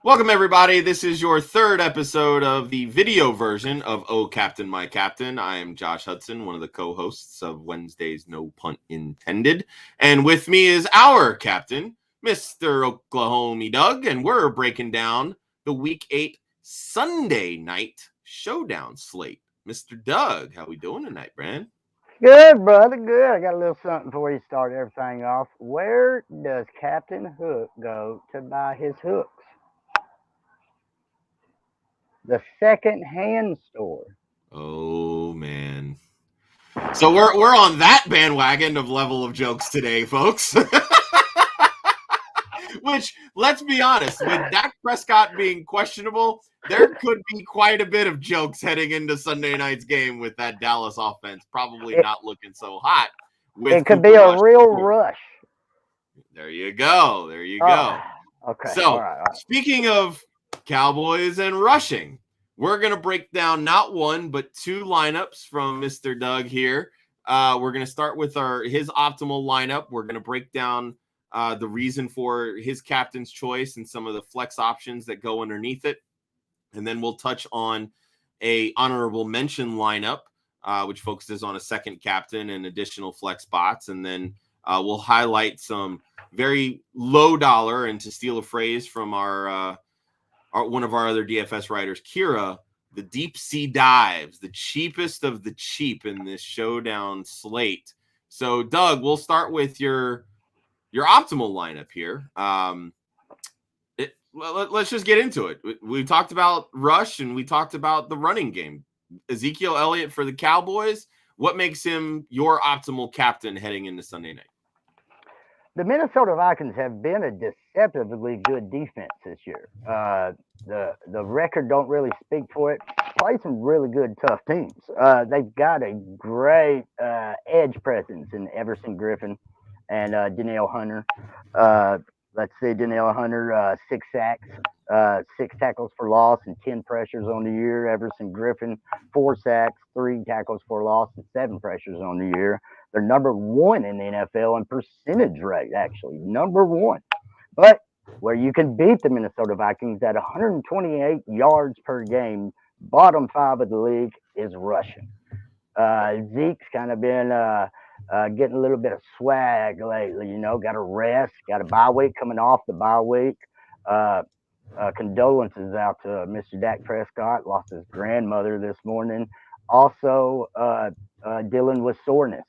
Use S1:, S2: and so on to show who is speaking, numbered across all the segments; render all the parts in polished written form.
S1: Welcome, everybody. This is your third episode of the video version of Oh Captain, My Captain. I am Josh Hudson, one of the co-hosts of Wednesday's No Punt Intended. And with me is our captain, Mr. Oklahomie Doug, and we're breaking down the Week 8 Sunday night showdown slate. Mr. Doug, how we doing tonight, man?
S2: Good, brother. Good. I got a little something before you start everything off. Where does Captain Hook go to buy his hooks? The second-hand store.
S1: Oh, man. So we're on that bandwagon of level of jokes today, folks. Which, let's be honest, with Dak Prescott being questionable, there could be quite a bit of jokes heading into Sunday night's game with that Dallas offense probably not looking so hot.
S2: It could be a real rush.
S1: There you go. There you go.
S2: Okay.
S1: So,
S2: all right.
S1: Speaking of Cowboys and rushing, we're going to break down not one, but two lineups from Mr. Doug here. We're going to start with his optimal lineup. We're going to break down the reason for his captain's choice and some of the flex options that go underneath it. And then we'll touch on a honorable mention lineup, which focuses on a second captain and additional flex spots. And then we'll highlight some very low dollar, and to steal a phrase from our one of our other DFS writers, Kira, the deep sea dives, the cheapest of the cheap in this showdown slate. So, Doug, we'll start with your optimal lineup here. Let's just get into it. We talked about rush and we talked about the running game. Ezekiel Elliott for the Cowboys. What makes him your optimal captain heading into Sunday night?
S2: The Minnesota Vikings have been a deceptively good defense this year. The record don't really speak for it. Play some really good, tough teams. They've got a great edge presence in Everson Griffin and Danielle Hunter. Let's see, Danielle Hunter, 6 sacks, 6 tackles for loss, and 10 pressures on the year. Everson Griffin, 4 sacks, 3 tackles for loss, and 7 pressures on the year. They're number 1 in the NFL in percentage rate, actually. Number 1. But where you can beat the Minnesota Vikings at 128 yards per game, bottom 5 of the league, is rushing. Zeke's kind of been getting a little bit of swag lately, got a rest, got a bye week coming off the bye week. Condolences out to Mr. Dak Prescott, lost his grandmother this morning. Also, dealing with soreness,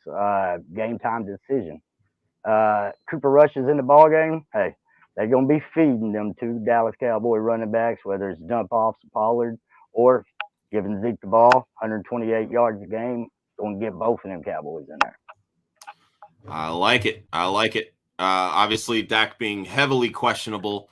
S2: game time decision. Cooper Rush is in the ball game. Hey, they're going to be feeding them 2 Dallas Cowboy running backs, whether it's dump offs, Pollard, or giving Zeke the ball, 128 yards a game. Going to get both of them Cowboys in there.
S1: I like it. Obviously, Dak being heavily questionable.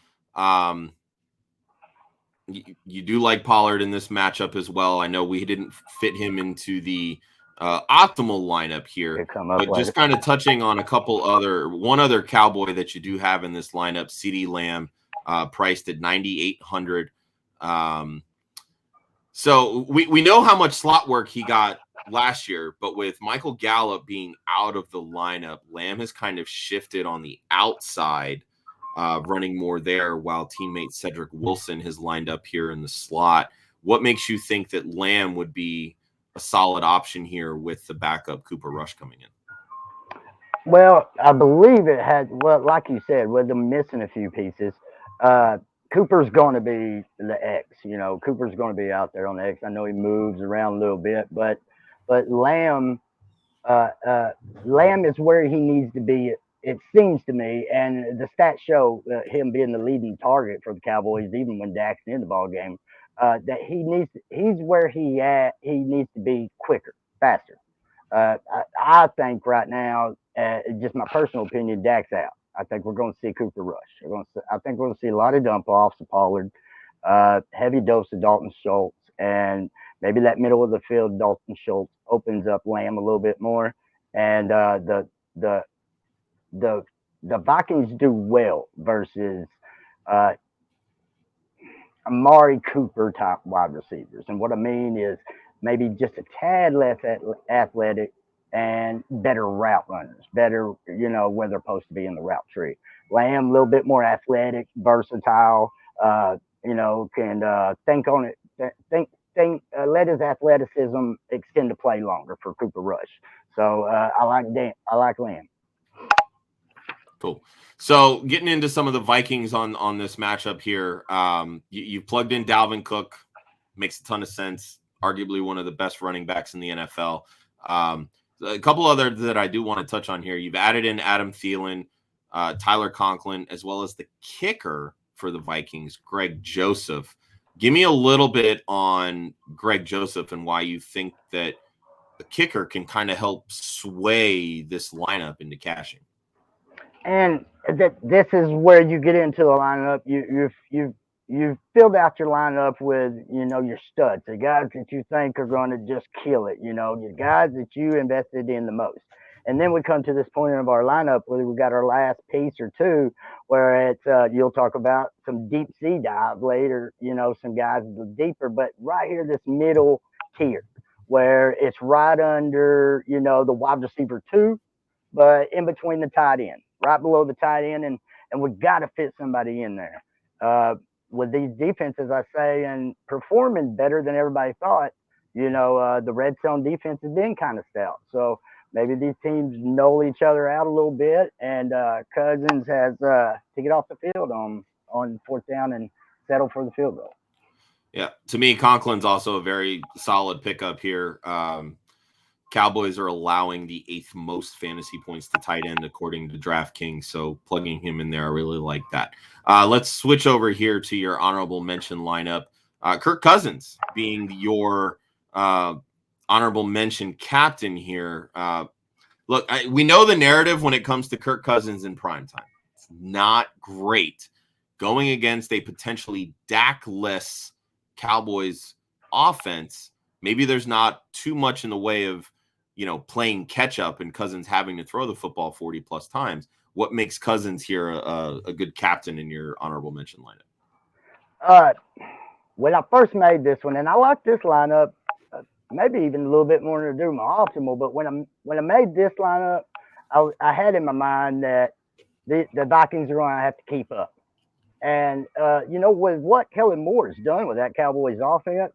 S1: You do like Pollard in this matchup as well. I know we didn't fit him into the optimal lineup here, but just kind of touching on one other Cowboy that you do have in this lineup, CeeDee Lamb, priced at $9,800. So we know how much slot work he got last year, but with Michael Gallup being out of the lineup, Lamb has kind of shifted on the outside, running more there, while teammate Cedric Wilson has lined up here in the slot. What makes you think that Lamb would be a solid option here with the backup Cooper Rush coming in?
S2: Well, I believe it had, like you said, with them missing a few pieces, Cooper's going to be the X. Cooper's going to be out there on the X. I know he moves around a little bit, but Lamb is where he needs to be, it seems to me, and the stats show him being the leading target for the Cowboys, even when Dak's in the ball game. That he's where he needs to be quicker, faster. I think right now, just my personal opinion, Dak's out. I think we're going to see Cooper Rush. I think we're going to see a lot of dump offs of Pollard, heavy dose of Dalton Schultz, and maybe that middle of the field Dalton Schultz opens up Lamb a little bit more. And the Vikings do well versus Amari Cooper type wide receivers. And what I mean is maybe just a tad less athletic and better route runners, better, where they're supposed to be in the route tree. Lamb, a little bit more athletic, versatile, can think on it, let his athleticism extend the play longer for Cooper Rush. So I like Lamb.
S1: Cool. So getting into some of the Vikings on this matchup here, you plugged in Dalvin Cook, makes a ton of sense. Arguably one of the best running backs in the NFL. A couple other that I do want to touch on here. You've added in Adam Thielen, Tyler Conklin, as well as the kicker for the Vikings, Greg Joseph. Give me a little bit on Greg Joseph and why you think that the kicker can kind of help sway this lineup into cashing.
S2: And this is where you get into the lineup. You've filled out your lineup with your studs, the guys that you think are going to just kill it. Your guys that you invested in the most. And then we come to this point of our lineup where we got our last piece or two, where it's you'll talk about some deep sea dive later. Some guys deeper, but right here this middle tier where it's right under the wide receiver 2, but in between the tight end, right below the tight end, and we got to fit somebody in there. With these defenses, I say, and performing better than everybody thought, the red zone defense has been kind of stout. So maybe these teams null each other out a little bit, and Cousins has to get off the field on 4th down and settle for the field goal.
S1: Yeah, to me, Conklin's also a very solid pickup here. Cowboys are allowing the 8th most fantasy points to tight end according to DraftKings, so plugging him in there, I really like that. Let's switch over here to your honorable mention lineup. Kirk Cousins being your honorable mention captain here. Look, we know the narrative when it comes to Kirk Cousins in primetime. It's not great going against a potentially Dak-less Cowboys offense. Maybe there's not too much in the way of playing catch up and Cousins having to throw the football 40 plus times. What makes Cousins here a good captain in your honorable mention lineup?
S2: When I first made this one, and I like this lineup, maybe even a little bit more to do my optimal, but when I made this lineup, I had in my mind that the Vikings are going to have to keep up. And, with what Kellen Moore has done with that Cowboys offense,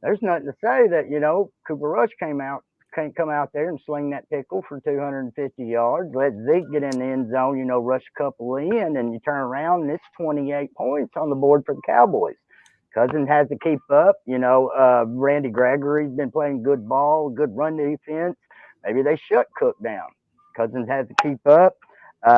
S2: there's nothing to say that, Cooper Rush can't come out there and sling that pickle for 250 yards. Let Zeke get in the end zone, rush a couple in, and you turn around and it's 28 points on the board for the Cowboys. Cousins has to keep up. Randy Gregory's been playing good ball, good run defense. Maybe they shut Cook down. Cousins has to keep up. He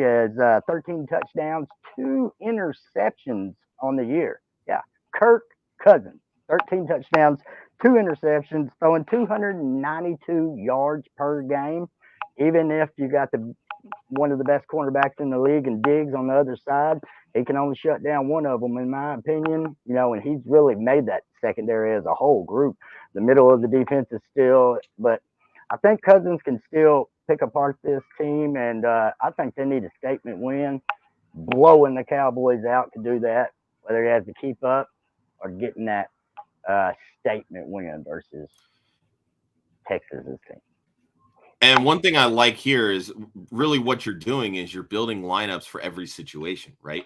S2: has 13 touchdowns, 2 interceptions on the year. Yeah, Kirk Cousins, 13 touchdowns, 2 interceptions, throwing 292 yards per game. Even if you got one of the best cornerbacks in the league and Diggs on the other side, he can only shut down one of them, in my opinion. And he's really made that secondary as a whole group. The middle of the defense is still, but I think Cousins can still pick apart this team, and I think they need a statement win, blowing the Cowboys out to do that, whether he has to keep up or getting that statement win versus Texas's team.
S1: And one thing I like here is really what you're doing is you're building lineups for every situation, right?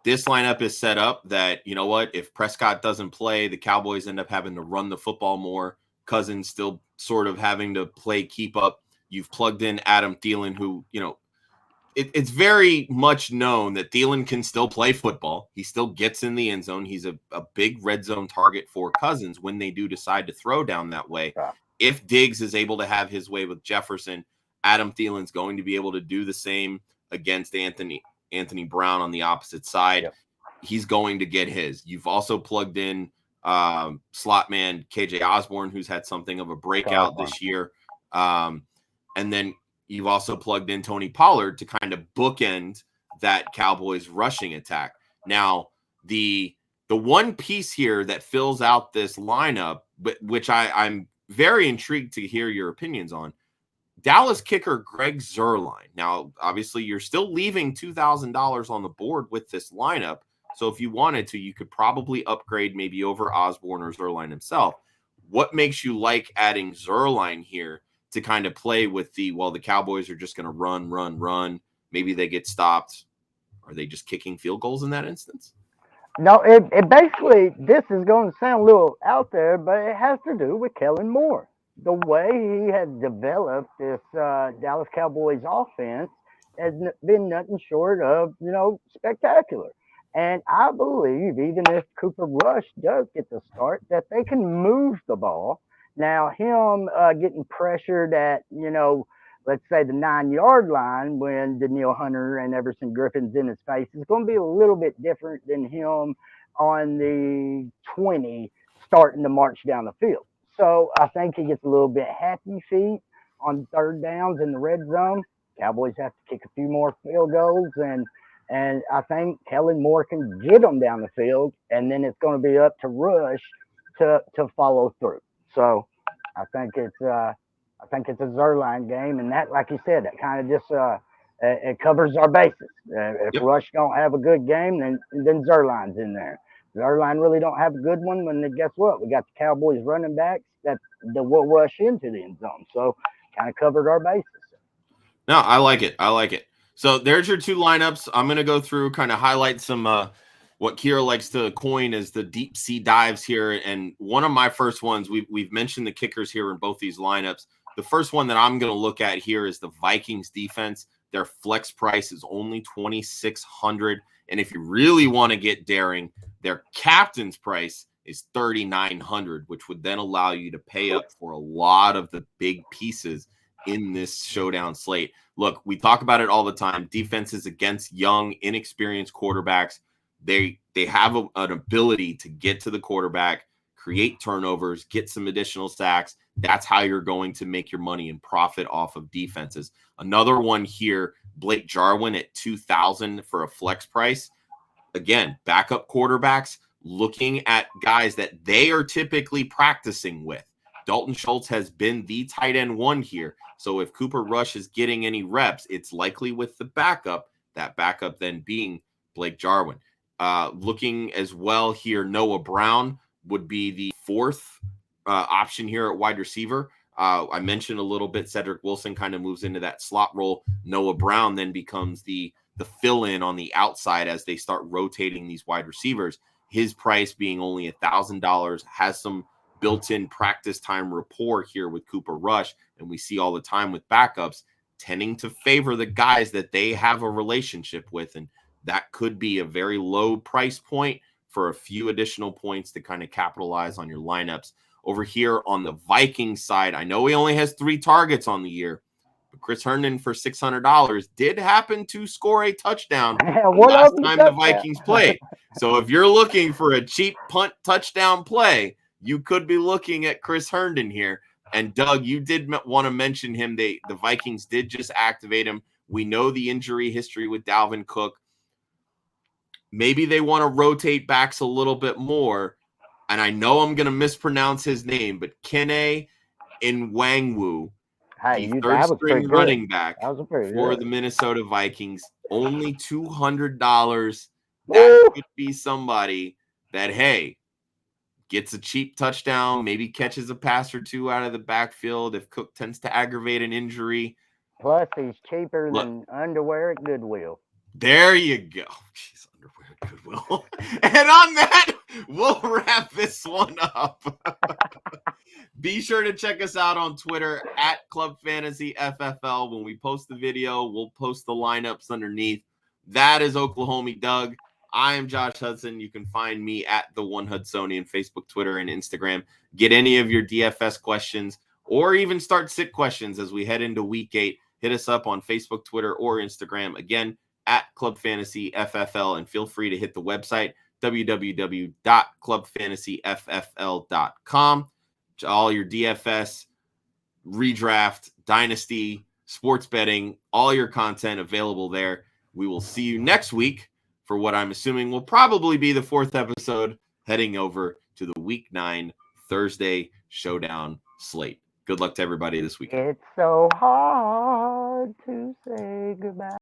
S1: This lineup is set up that, if Prescott doesn't play, the Cowboys end up having to run the football more. Cousins still sort of having to play keep up. You've plugged in Adam Thielen, who, it's very much known that Thielen can still play football. He still gets in the end zone. He's a big red zone target for Cousins when they do decide to throw down that way.
S2: Yeah.
S1: If Diggs is able to have his way with Jefferson, Adam Thielen's going to be able to do the same against Anthony Brown on the opposite side.
S2: Yep.
S1: He's going to get his. You've also plugged in slot man KJ Osborne, who's had something of a breakout this year. And then you've also plugged in Tony Pollard to kind of bookend that Cowboys rushing attack. Now, the one piece here that fills out this lineup, but which I'm very intrigued to hear your opinions on, Dallas kicker Greg Zurline. Now, obviously, you're still leaving $2,000 on the board with this lineup. So if you wanted to, you could probably upgrade maybe over Osborne or Zurline himself. What makes you like adding Zurline here to kind of play with the Cowboys are just going to run. Maybe they get stopped. Are they just kicking field goals in that instance?
S2: No, it basically, this is going to sound a little out there, but it has to do with Kellen Moore. The way he has developed this Dallas Cowboys offense has been nothing short of, spectacular. And I believe even if Cooper Rush does get the start, that they can move the ball. Now, him getting pressured at, let's say the 9-yard line when Daniil Hunter and Everson Griffin's in his face is going to be a little bit different than him on the 20 starting to march down the field. So I think he gets a little bit happy feet on third downs in the red zone. Cowboys have to kick a few more field goals, and I think Kellen Moore can get them down the field, and then it's going to be up to Rush to follow through. So I think it's a Zurline game, and that, like you said, that kind of just it covers our bases. If
S1: Yep.
S2: Rush don't have a good game, then Zurline's in there. Zurline really don't have a good one. When guess what? We got the Cowboys running backs that will rush into the end zone. So kind of covered our bases.
S1: No, I like it. I like it. So there's your two lineups. I'm going to go through, kind of highlight some what Kira likes to coin as the deep sea dives here. And one of my first ones, we've mentioned the kickers here in both these lineups. The first one that I'm going to look at here is the Vikings defense. Their flex price is only $2,600. And if you really want to get daring, their captain's price is $3,900, which would then allow you to pay up for a lot of the big pieces in this showdown slate. Look, we talk about it all the time. Defenses against young, inexperienced quarterbacks, they have an ability to get to the quarterback, create turnovers, get some additional sacks. That's how you're going to make your money and profit off of defenses. Another one here, Blake Jarwin at $2,000 for a flex price. Again, backup quarterbacks, looking at guys that they are typically practicing with. Dalton Schultz has been the tight end one here. So if Cooper Rush is getting any reps, it's likely with the backup, that backup then being Blake Jarwin. Looking as well here, Noah Brown would be the fourth option here at wide receiver. I mentioned a little bit, Cedric Wilson kind of moves into that slot role. Noah Brown then becomes the fill-in on the outside as they start rotating these wide receivers. His price being only $1,000, has some built-in practice time rapport here with Cooper Rush, and we see all the time with backups tending to favor the guys that they have a relationship with, and that could be a very low price point for a few additional points to kind of capitalize on your lineups. Over here on the Vikings side, I know he only has 3 targets on the year, but Chris Herndon for $600 did happen to score a touchdown the last time the Vikings played. So if you're looking for a cheap punt touchdown play, you could be looking at Chris Herndon here. And Doug, you did want to mention him. The Vikings did just activate him. We know the injury history with Dalvin Cook. Maybe they want to rotate backs a little bit more. And I know I'm going to mispronounce his name, but Kene Nwangwu, the third-string running back for the Minnesota Vikings, only $200. That could be somebody that, hey, gets a cheap touchdown, maybe catches a pass or two out of the backfield if Cook tends to aggravate an injury.
S2: Plus, he's cheaper than underwear at Goodwill.
S1: There you go. Jeez, underwear at Goodwill. And on that, we'll wrap this one up. Be sure to check us out on Twitter at Club Fantasy FFL. When we post the video, we'll post the lineups underneath. That is Oklahomie Doug. I am Josh Hudson. You can find me at the One Hudsonian, Facebook, Twitter, and Instagram. Get any of your DFS questions or even start sit questions as we head into week 8. Hit us up on Facebook, Twitter, or Instagram. Again, at Club Fantasy FFL, and feel free to hit the website www.clubfantasyffl.com. All your DFS, redraft, dynasty, sports betting, all your content available there. We will see you next week for what I'm assuming will probably be the 4th episode, heading over to the Week 9 Thursday Showdown Slate. Good luck to everybody this weekend.
S2: It's so hard to say goodbye.